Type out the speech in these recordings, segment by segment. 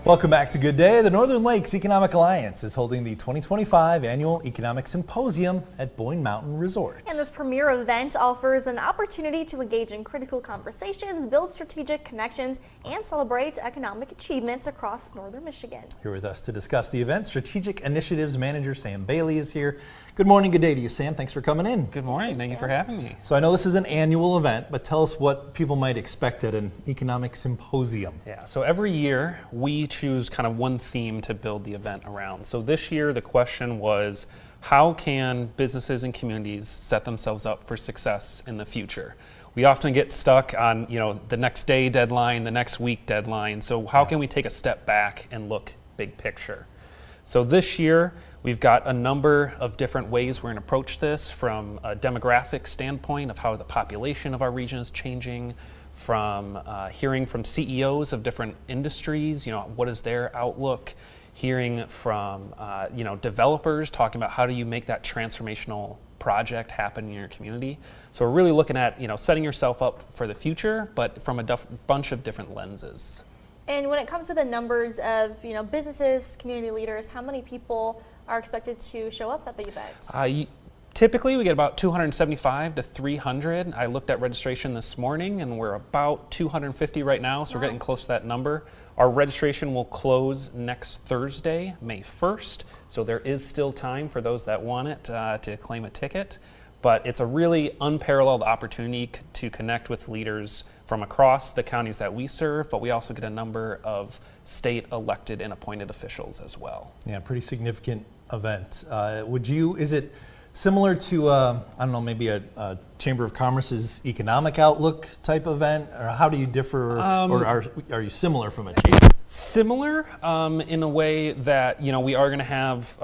Welcome back to Good Day. The Northern Lakes Economic Alliance is holding the 2025 Annual Economic Symposium at Boyne Mountain Resort. And this premier event offers an opportunity to engage in critical conversations, build strategic connections, and celebrate economic achievements across northern Michigan. Here with us to discuss the event, Strategic Initiatives Manager Sam Bailey is here. Good morning, good day to you, Sam. Thanks for coming in. Good morning. Thank you for having me. So I know this is an annual event, but tell us what people might expect at an economic symposium. Yeah, so every year we choose kind of one theme to build the event around. So this year the question was, how can businesses and communities set themselves up for success in the future? We often get stuck on, the next day deadline, the next week deadline. So how can we take a step back and look big picture? So this year, we've got a number of different ways we're going to approach this, from a demographic standpoint of how the population of our region is changing, from hearing from CEOs of different industries, what is their outlook, hearing from developers talking about how do you make that transformational project happen in your community. So we're really looking at setting yourself up for the future, but from a bunch of different lenses. And when it comes to the numbers of businesses, community leaders, how many people are expected to show up at the event? Typically, we get about 275 to 300. I looked at registration this morning, and we're about 250 right now, so We're getting close to that number. Our registration will close next Thursday, May 1st, so there is still time for those that want it to claim a ticket. But it's a really unparalleled opportunity to connect with leaders from across the counties that we serve, but we also get a number of state elected and appointed officials as well. Yeah, pretty significant event. Is it similar to, maybe a Chamber of Commerce's economic outlook type event? Or how do you differ, or are you similar from a chamber? Similar in a way that, we are going to have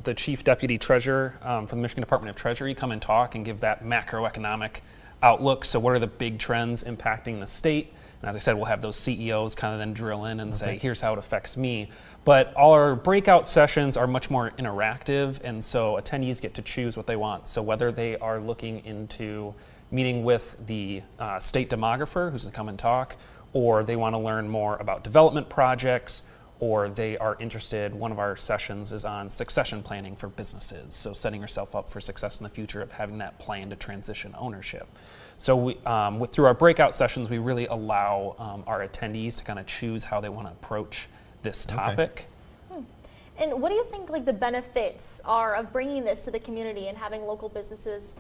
the Chief Deputy Treasurer from the Michigan Department of Treasury come and talk and give that macroeconomic outlook. So what are the big trends impacting the state? And as I said, we'll have those CEOs kind of then drill in and say, here's how it affects me. But all our breakout sessions are much more interactive, and so attendees get to choose what they want. So whether they are looking into meeting with the state demographer who's going to come and talk, or they want to learn more about development projects, or they are interested, one of our sessions is on succession planning for businesses. So setting yourself up for success in the future of having that plan to transition ownership. So we, through our breakout sessions, we really allow our attendees to kind of choose how they want to approach this topic. And what do you think the benefits are of bringing this to the community and having local businesses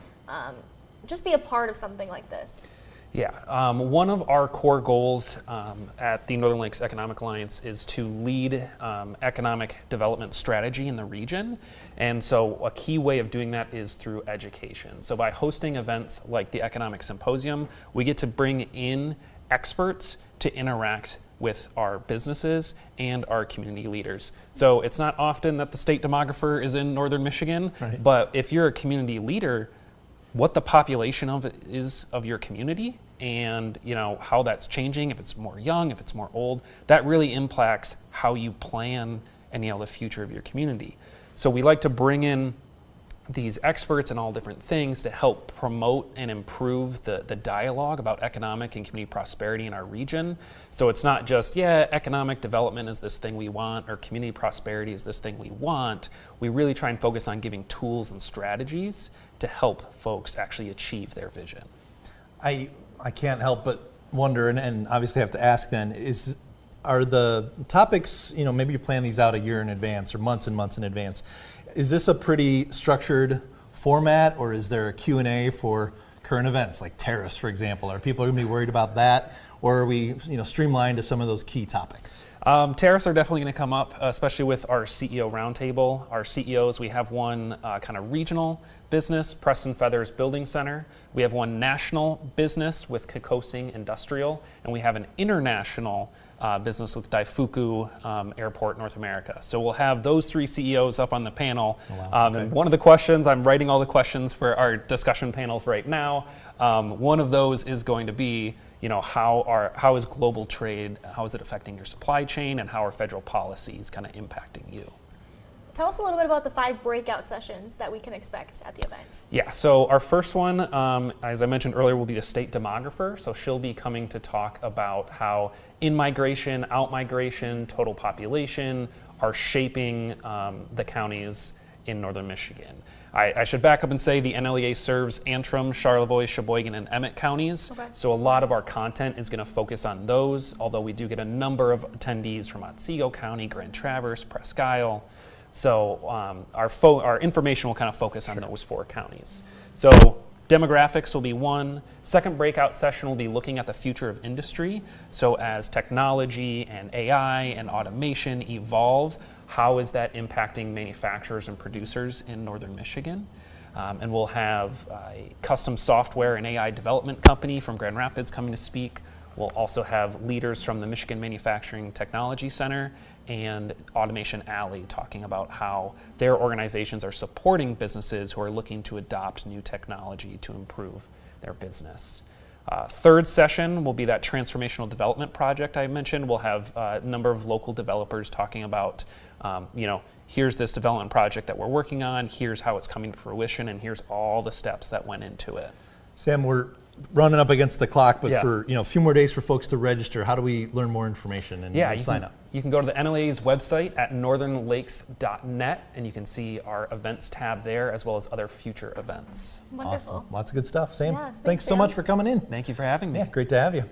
just be a part of something like this? Yeah, one of our core goals at the Northern Lakes Economic Alliance is to lead economic development strategy in the region. And so a key way of doing that is through education. So by hosting events like the Economic Symposium, we get to bring in experts to interact with our businesses and our community leaders. So it's not often that the state demographer is in Northern Michigan, but if you're a community leader, what the population of it is of your community and how that's changing, if it's more young, if it's more old, that really impacts how you plan and the future of your community. So we like to bring in these experts and all different things to help promote and improve the dialogue about economic and community prosperity in our region. So it's not just, economic development is this thing we want, or community prosperity is this thing we want. We really try and focus on giving tools and strategies to help folks actually achieve their vision. I can't help but wonder, and obviously have to ask then, are the topics, maybe you plan these out a year in advance or months and months in advance. Is this a pretty structured format, or is there a Q&A for current events like tariffs, for example? Are people going to be worried about that, or are we streamlined to some of those key topics? Tariffs are definitely going to come up, especially with our CEO roundtable. Our CEOs, we have one kind of regional business, Preston Feathers Building Center. We have one national business with Kokosing Industrial, and we have an international business with Daifuku Airport North America. So we'll have those three CEOs up on the panel. And one of the questions, I'm writing all the questions for our discussion panels right now. One of those is going to be, how is global trade, how is it affecting your supply chain, and how are federal policies kind of impacting you? tell us a little bit about the 5 breakout sessions that we can expect at the event. Yeah, so our first one, as I mentioned earlier, will be the state demographer. So she'll be coming to talk about how in-migration, out-migration, total population are shaping the counties in northern Michigan. I should back up and say the NLEA serves Antrim, Charlevoix, Sheboygan, and Emmett counties. Okay. So a lot of our content is going to focus on those, although we do get a number of attendees from Otsego County, Grand Traverse, Presque Isle. So our information will kind of focus on those 4 counties. So demographics will be one. Second breakout session will be looking at the future of industry. So as technology and AI and automation evolve, how is that impacting manufacturers and producers in northern Michigan? And we'll have a custom software and AI development company from Grand Rapids coming to speak. We'll also have leaders from the Michigan Manufacturing Technology Center and Automation Alley talking about how their organizations are supporting businesses who are looking to adopt new technology to improve their business. Third session will be that transformational development project I mentioned. We'll have a number of local developers talking about, here's this development project that we're working on, here's how it's coming to fruition, and here's all the steps that went into it. Sam, we're running up against the clock, but Yeah. for a few more days for folks to register, how do we learn more information and sign up? You can go to the NLA's website at northernlakes.net, and you can see our events tab there, as well as other future events. Wonderful. Awesome. Lots of good stuff. Sam, Yes, thanks so Sam. much for coming in. Thank you for having me. Yeah, great to have you.